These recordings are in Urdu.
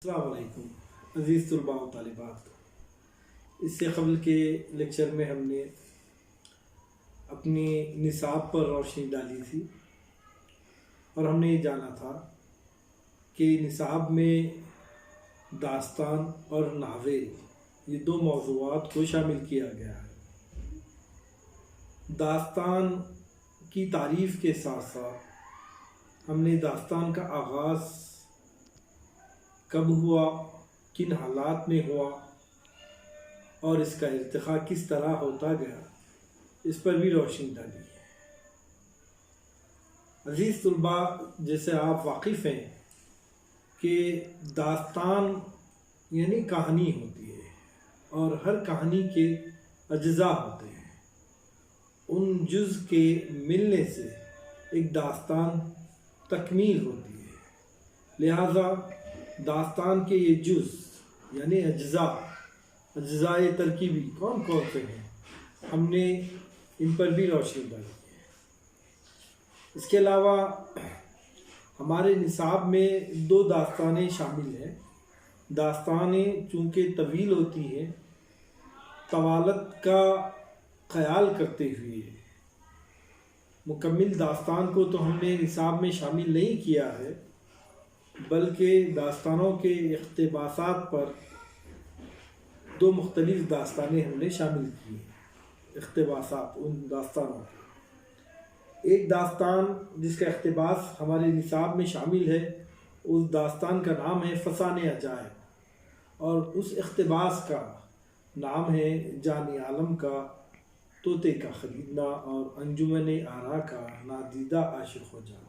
السلام علیکم عزیز طلباء و طالبات۔ اس سے قبل کے لیکچر میں ہم نے اپنی نصاب پر روشنی ڈالی تھی اور ہم نے یہ جانا تھا کہ نصاب میں داستان اور ناول یہ دو موضوعات کو شامل کیا گیا ہے۔ داستان کی تعریف کے ساتھ ساتھ ہم نے داستان کا آغاز کب ہوا، کن حالات میں ہوا اور اس کا ارتقاء کس طرح ہوتا گیا، اس پر بھی روشنی ڈالی ہے۔ عزیز طلباء، جیسے آپ واقف ہیں کہ داستان یعنی کہانی ہوتی ہے اور ہر کہانی کے اجزاء ہوتے ہیں۔ ان جز کے ملنے سے ایک داستان تکمیل ہوتی ہے، لہذا داستان کے یہ جز یعنی اجزاء ترکیبی کون کون سے ہیں، ہم نے ان پر بھی روشنی ڈالی ہے۔ اس کے علاوہ ہمارے نصاب میں دو داستانیں شامل ہیں۔ داستانیں چونکہ طویل ہوتی ہیں، طوالت کا خیال کرتے ہوئے مکمل داستان کو تو ہم نے نصاب میں شامل نہیں کیا ہے، بلکہ داستانوں کے اقتباسات پر دو مختلف داستانیں ہم نے شامل کی ہیں۔ اقتباسات ان داستانوں کے، ایک داستان جس کا اقتباس ہمارے نصاب میں شامل ہے، اس داستان کا نام ہے فسانۂ عجائب، اور اس اقتباس کا نام ہے جان عالم کا طوطے کا خریدنا اور انجمن آرا کا نادیدہ عاشق ہو جانا۔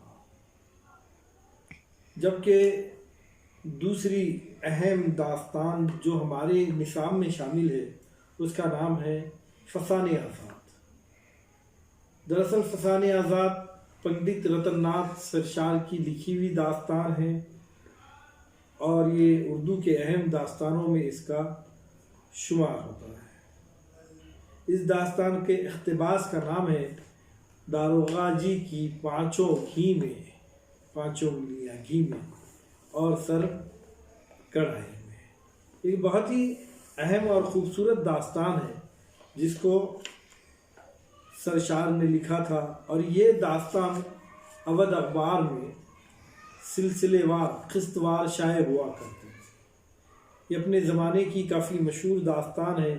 جبکہ دوسری اہم داستان جو ہمارے نصاب میں شامل ہے، اس کا نام ہے فسانۂ آزاد۔ دراصل فسانۂ آزاد پنڈت رتن ناتھ سرشار کی لکھی ہوئی داستان ہے اور یہ اردو کے اہم داستانوں میں اس کا شمار ہوتا ہے۔ اس داستان کے اقتباس کا نام ہے داروغہ جی کی پانچوں انگلیاں گھی میں اور سر کڑھائی میں۔ ایک بہت ہی اہم اور خوبصورت داستان ہے جس کو سرشار نے لکھا تھا، اور یہ داستان اودھ اخبار میں سلسلے وار قسط وار شائع ہوا کرتی ہے۔ یہ اپنے زمانے کی کافی مشہور داستان ہے۔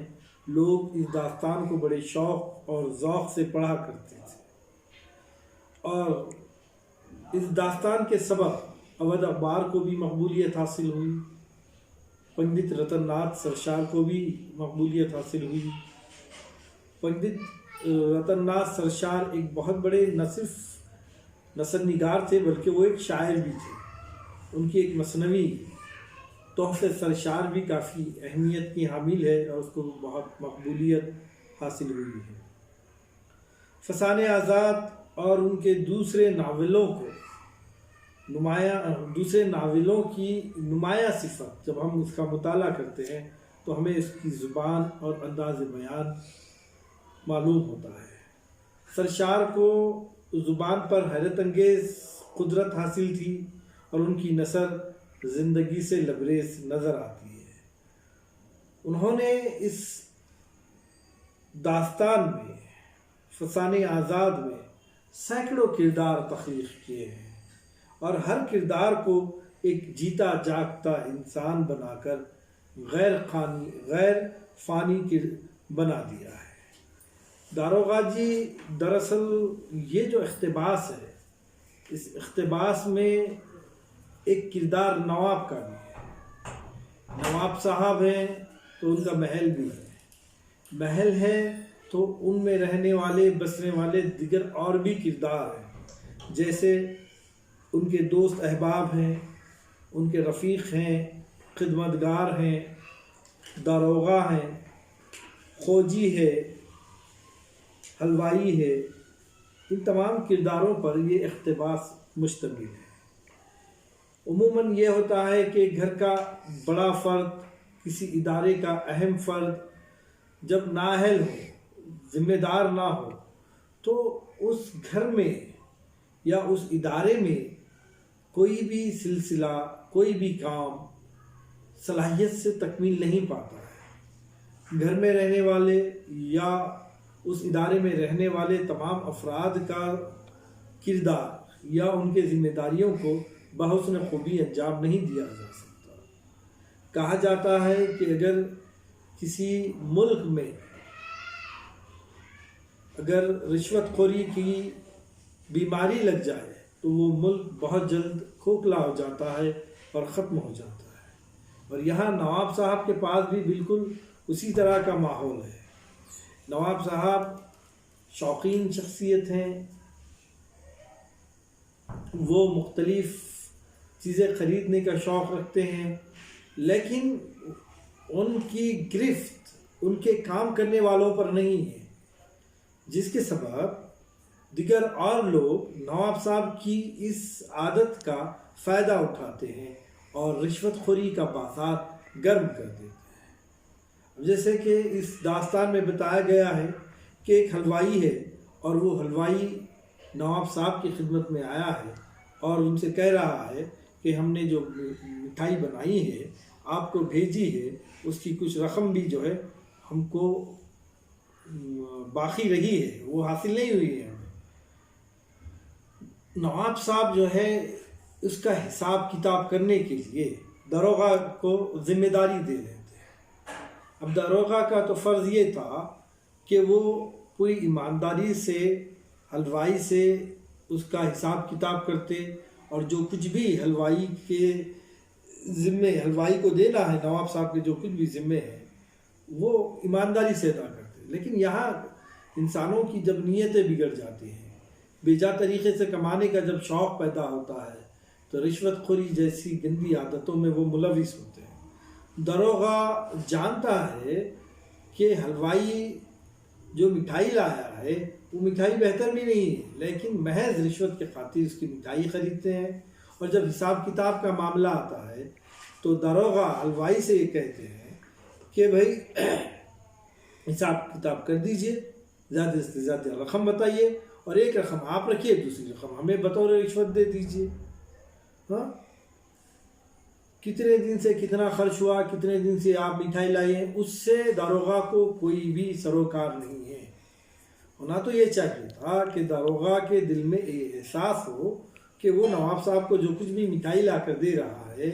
لوگ اس داستان کو بڑے شوق اور ذوق سے پڑھا کرتے تھے، اور اس داستان کے سبب اودھ اخبار کو بھی مقبولیت حاصل ہوئی، پنڈت رتن ناتھ سرشار کو بھی مقبولیت حاصل ہوئی۔ پنڈت رتن ناتھ سرشار ایک بہت بڑے نہ صرف نثر نگار تھے بلکہ وہ ایک شاعر بھی تھے۔ ان کی ایک مثنوی تحفہ سرشار بھی کافی اہمیت کی حامل ہے اور اس کو بہت مقبولیت حاصل ہوئی ہے۔ فسانۂ آزاد اور ان کے دوسرے ناولوں کی نمایاں صفت جب ہم اس کا مطالعہ کرتے ہیں تو ہمیں اس کی زبان اور انداز بیان معلوم ہوتا ہے۔ سرشار کو زبان پر حیرت انگیز قدرت حاصل تھی اور ان کی نثر زندگی سے لبریز نظر آتی ہے۔ انہوں نے اس داستان میں فسانۂ آزاد میں سینکڑوں کردار تخلیق کیے ہیں اور ہر کردار کو ایک جیتا جاگتا انسان بنا کر غیر فانی بنا دیا ہے۔ داروغہ جی دراصل یہ جو اقتباس ہے، اس اقتباس میں ایک کردار نواب کا بھی ہے۔ نواب صاحب ہیں تو ان کا محل بھی ہے، محل ہے تو ان میں رہنے والے بسنے والے دیگر اور بھی کردار ہیں، جیسے ان کے دوست احباب ہیں، ان کے رفیق ہیں، خدمتگار ہیں، داروغہ ہیں، خوجی ہے، حلوائی ہے۔ ان تمام کرداروں پر یہ اقتباس مشتمل ہے۔ عموماً یہ ہوتا ہے کہ گھر کا بڑا فرد، کسی ادارے کا اہم فرد جب نااہل ہو، ذمہ دار نہ ہو، تو اس گھر میں یا اس ادارے میں کوئی بھی سلسلہ، کوئی بھی کام صلاحیت سے تکمیل نہیں پاتا ہے۔ گھر میں رہنے والے یا اس ادارے میں رہنے والے تمام افراد کا کردار یا ان کے ذمہ داریوں کو بحسن خوبی انجام نہیں دیا جا سکتا۔ کہا جاتا ہے کہ اگر کسی ملک میں اگر رشوت خوری کی بیماری لگ جائے تو وہ ملک بہت جلد کھوکھلا ہو جاتا ہے اور ختم ہو جاتا ہے۔ اور یہاں نواب صاحب کے پاس بھی بالکل اسی طرح کا ماحول ہے۔ نواب صاحب شوقین شخصیت ہیں، وہ مختلف چیزیں خریدنے کا شوق رکھتے ہیں، لیکن ان کی گرفت ان کے کام کرنے والوں پر نہیں ہے، جس کے سبب دیگر اور لوگ نواب صاحب کی اس عادت کا فائدہ اٹھاتے ہیں اور رشوت خوری کا بازار گرم کر دیتے ہیں۔ جیسے کہ اس داستان میں بتایا گیا ہے کہ ایک حلوائی ہے اور وہ حلوائی نواب صاحب کی خدمت میں آیا ہے اور ان سے کہہ رہا ہے کہ ہم نے جو مٹھائی بنائی ہے آپ کو بھیجی ہے، اس کی کچھ رقم بھی جو ہے ہم کو باقی رہی ہے، وہ حاصل نہیں ہوئی ہے ہمیں۔ نواب صاحب جو ہے اس کا حساب کتاب کرنے کے لیے داروغہ کو ذمہ داری دے دیتے ہیں۔ اب داروغہ کا تو فرض یہ تھا کہ وہ پوری ایمانداری سے حلوائی سے اس کا حساب کتاب کرتے اور جو کچھ بھی حلوائی کے ذمے حلوائی کو دینا ہے، نواب صاحب کے جو کچھ بھی ذمے ہے وہ ایمانداری سے ادا کرتے۔ لیکن یہاں انسانوں کی جب نیتیں بگڑ جاتی ہیں، بیجا طریقے سے کمانے کا جب شوق پیدا ہوتا ہے تو رشوت خوری جیسی گندی عادتوں میں وہ ملوث ہوتے ہیں۔ داروغہ جانتا ہے کہ حلوائی جو مٹھائی لایا ہے وہ مٹھائی بہتر بھی نہیں ہے، لیکن محض رشوت کے خاطر اس کی مٹھائی خریدتے ہیں۔ اور جب حساب کتاب کا معاملہ آتا ہے تو داروغہ حلوائی سے یہ کہتے ہیں کہ بھائی حساب کتاب کر دیجئے، زیادہ سے زیادہ رقم بتائیے اور ایک رقم آپ رکھیے، دوسری رقم ہمیں بطور رشوت دے دیجئے۔ ہاں، کتنے دن سے کتنا خرچ ہوا، کتنے دن سے آپ مٹھائی لائی ہیں، اس سے داروغہ کو کوئی بھی سروکار نہیں ہے۔ ہونا تو یہ چاہیے تھا کہ داروغہ کے دل میں احساس ہو کہ وہ نواب صاحب کو جو کچھ بھی مٹھائی لا کر دے رہا ہے،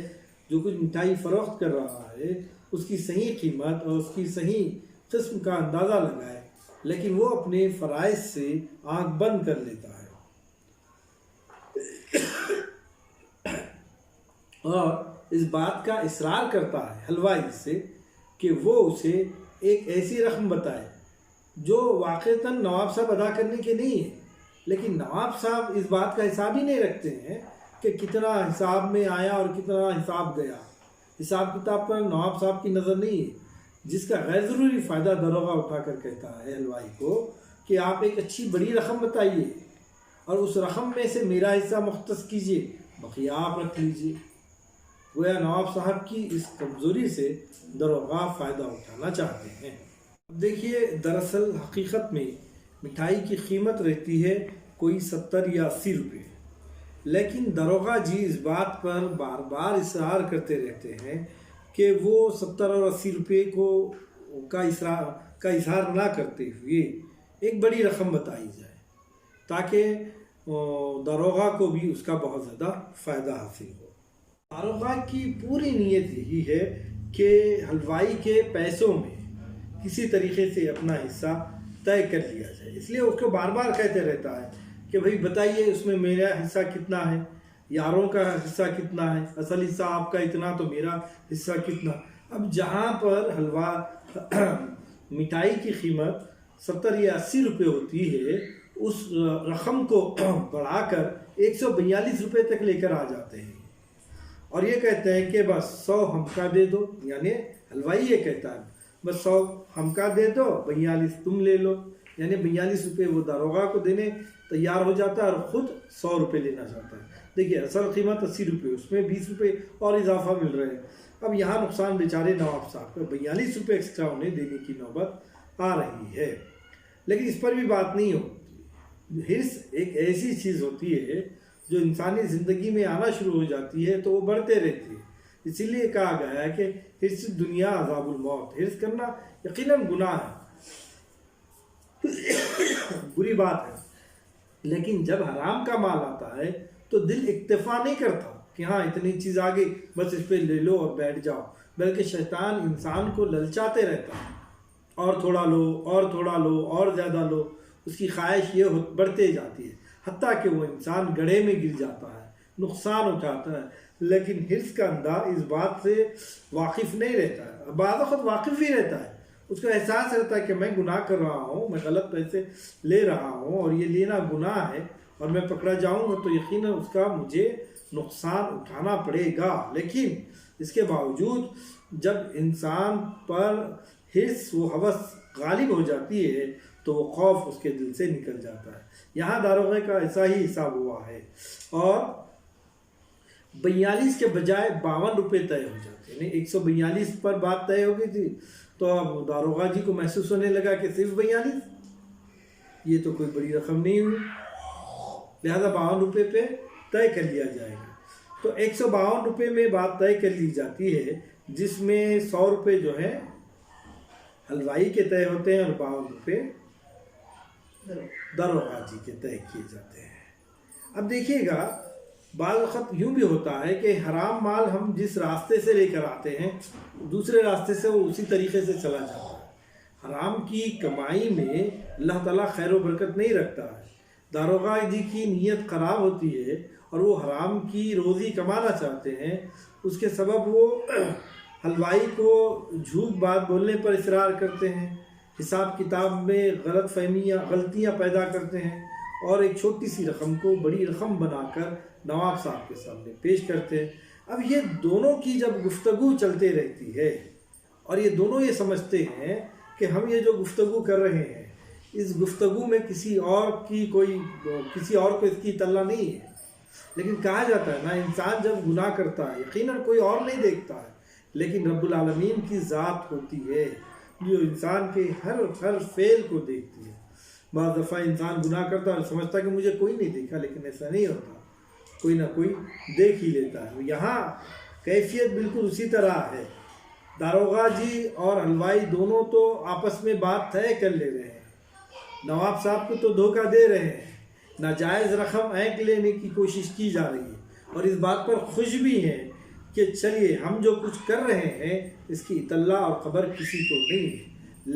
جو کچھ مٹھائی فروخت کر رہا ہے، اس کی صحیح قیمت اور اس کی صحیح قسم کا اندازہ لگائے، لیکن وہ اپنے فرائض سے آنکھ بند کر لیتا ہے اور اس بات کا اصرار کرتا ہے حلوائی سے کہ وہ اسے ایک ایسی رقم بتائے جو واقعتاً نواب صاحب ادا کرنے کے نہیں ہے۔ لیکن نواب صاحب اس بات کا حساب ہی نہیں رکھتے ہیں کہ کتنا حساب میں آیا اور کتنا حساب گیا۔ حساب کتاب پر نواب صاحب کی نظر نہیں ہے، جس کا غیر ضروری فائدہ داروغہ اٹھا کر کہتا ہے حلوائی کو کہ آپ ایک اچھی بڑی رقم بتائیے اور اس رقم میں سے میرا حصہ مختص کیجیے، بقیہ آپ رکھ لیجیے۔ گویا نواب صاحب کی اس کمزوری سے داروغہ فائدہ اٹھانا چاہتے ہیں۔ اب دیکھیے، دراصل حقیقت میں مٹھائی کی قیمت رہتی ہے کوئی 70 یا 80 روپے، لیکن داروغہ جی اس بات پر بار بار اصرار کرتے رہتے ہیں کہ وہ 70 اور 80 روپے کا اظہار نہ کرتے ہوئے ایک بڑی رقم بتائی جائے تاکہ داروغہ کو بھی اس کا بہت زیادہ فائدہ حاصل ہو۔ داروغہ کی پوری نیت یہی ہے کہ حلوائی کے پیسوں میں کسی طریقے سے اپنا حصہ طے کر لیا جائے، اس لیے اس کو بار بار کہتے رہتا ہے کہ بھائی بتائیے اس میں میرا حصہ کتنا ہے، یاروں کا حصہ کتنا ہے، اصل حصہ آپ کا اتنا تو میرا حصہ کتنا۔ اب جہاں پر حلوہ مٹھائی کی قیمت 70 یا 80 روپے ہوتی ہے، اس رقم کو بڑھا کر 142 روپے تک لے کر آ جاتے ہیں اور یہ کہتے ہیں کہ بس 100 ہم کا دے دو، یعنی حلوائی یہ کہتا ہے بس 100 ہم کا دے دو، 42 تم لے لو، یعنی 42 روپے وہ داروغہ کو دینے تیار ہو جاتا ہے اور خود 100 روپے لینا چاہتا ہے۔ دیکھیے اصل قیمت 80 روپے، اس میں 20 روپے اور اضافہ مل رہے ہیں۔ اب یہاں نقصان بیچارے نواب صاحب کو 42 روپے ایکسٹرا انہیں دینے کی نوبت آ رہی ہے، لیکن اس پر بھی بات نہیں ہوتی۔ حرص ایک ایسی چیز ہوتی ہے جو انسانی زندگی میں آنا شروع ہو جاتی ہے تو وہ بڑھتے رہتی ہے۔ اسی لیے کہا گیا ہے کہ حرص دنیا عذاب الموت، حرص کرنا یقیناً گناہ ہے، بری بات ہے، لیکن جب حرام کا مال آتا ہے تو دل اکتفا نہیں کرتا کہ ہاں اتنی چیز آ گئی بس اس پہ لے لو اور بیٹھ جاؤ، بلکہ شیطان انسان کو للچاتے رہتا ہے، اور تھوڑا لو اور تھوڑا لو اور زیادہ لو، اس کی خواہش یہ بڑھتے جاتی ہے، حتیٰ کہ وہ انسان گڑھے میں گر جاتا ہے، نقصان اٹھاتا ہے، لیکن حرص کا اندھا اس بات سے واقف نہیں رہتا ہے، بعض وقت واقف ہی رہتا ہے، اس کو احساس رہتا ہے کہ میں گناہ کر رہا ہوں، میں غلط پیسے لے رہا ہوں اور یہ لینا گناہ ہے اور میں پکڑا جاؤں گا تو یقیناً اس کا مجھے نقصان اٹھانا پڑے گا، لیکن اس کے باوجود جب انسان پر حرص و ہوس غالب ہو جاتی ہے تو وہ خوف اس کے دل سے نکل جاتا ہے۔ یہاں داروغے کا ایسا ہی حساب ہوا ہے اور 42 کے بجائے 52 روپے طے ہو جاتے ہیں، 142 پر بات طے ہو گئی تھی تو اب داروغہ جی کو محسوس ہونے لگا کہ صرف 42 یہ تو کوئی بڑی رقم نہیں ہوئی، لہذا 52 روپے پہ طے کر لیا جائے گا، تو 152 روپے میں بات طے کر لی جاتی ہے، جس میں 100 روپے جو ہے حلوائی کے طے ہوتے ہیں اور 52 روپے داروغہ جی کے طے کیے جاتے ہیں۔ اب دیکھیے گا بعض وقت یوں بھی ہوتا ہے کہ حرام مال ہم جس راستے سے لے کر آتے ہیں دوسرے راستے سے وہ اسی طریقے سے چلا جاتا ہے، حرام کی کمائی میں اللہ تعالیٰ خیر و برکت نہیں رکھتا ہے، داروغہ جی کی نیت خراب ہوتی ہے اور وہ حرام کی روزی کمانا چاہتے ہیں، اس کے سبب وہ حلوائی کو جھوٹ بات بولنے پر اصرار کرتے ہیں، حساب کتاب میں غلطیاں پیدا کرتے ہیں اور ایک چھوٹی سی رقم کو بڑی رقم بنا کر نواب صاحب کے سامنے پیش کرتے ہیں۔ اب یہ دونوں کی جب گفتگو چلتے رہتی ہے اور یہ دونوں یہ سمجھتے ہیں کہ ہم یہ جو گفتگو کر رہے ہیں اس گفتگو میں کسی اور کو اس کی اطلاع نہیں ہے، لیکن کہا جاتا ہے نا انسان جب گناہ کرتا ہے یقیناً کوئی اور نہیں دیکھتا ہے، لیکن رب العالمین کی ذات ہوتی ہے جو انسان کے ہر فعل کو دیکھتی ہے۔ بعض دفعہ انسان گناہ کرتا ہے اور سمجھتا ہے کہ مجھے کوئی نہیں دیکھا، لیکن ایسا نہیں ہوتا، کوئی نہ کوئی دیکھ ہی لیتا ہے۔ یہاں کیفیت بالکل اسی طرح ہے، داروغہ جی اور حلوائی دونوں تو آپس میں بات طے کر لے رہے ہیں، نواب صاحب کو تو دھوکہ دے رہے ہیں، ناجائز رقم اینک لینے کی کوشش کی جا رہی ہے اور اس بات پر خوش بھی ہیں کہ چلیے ہم جو کچھ کر رہے ہیں اس کی اطلاع اور خبر کسی کو نہیں ہے،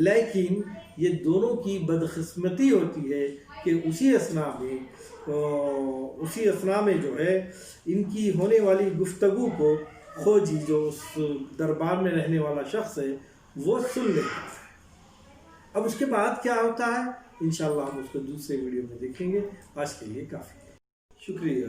لیکن یہ دونوں کی بدقسمتی ہوتی ہے کہ اسی اثنا میں جو ہے ان کی ہونے والی گفتگو کو خوجی جو اس دربار میں رہنے والا شخص ہے وہ سن لیتا ہے۔ اب اس کے بعد کیا ہوتا ہے انشاءاللہ ہم اس کو دوسرے ویڈیو میں دیکھیں گے، آج کے لیے کافی ہے، شکریہ۔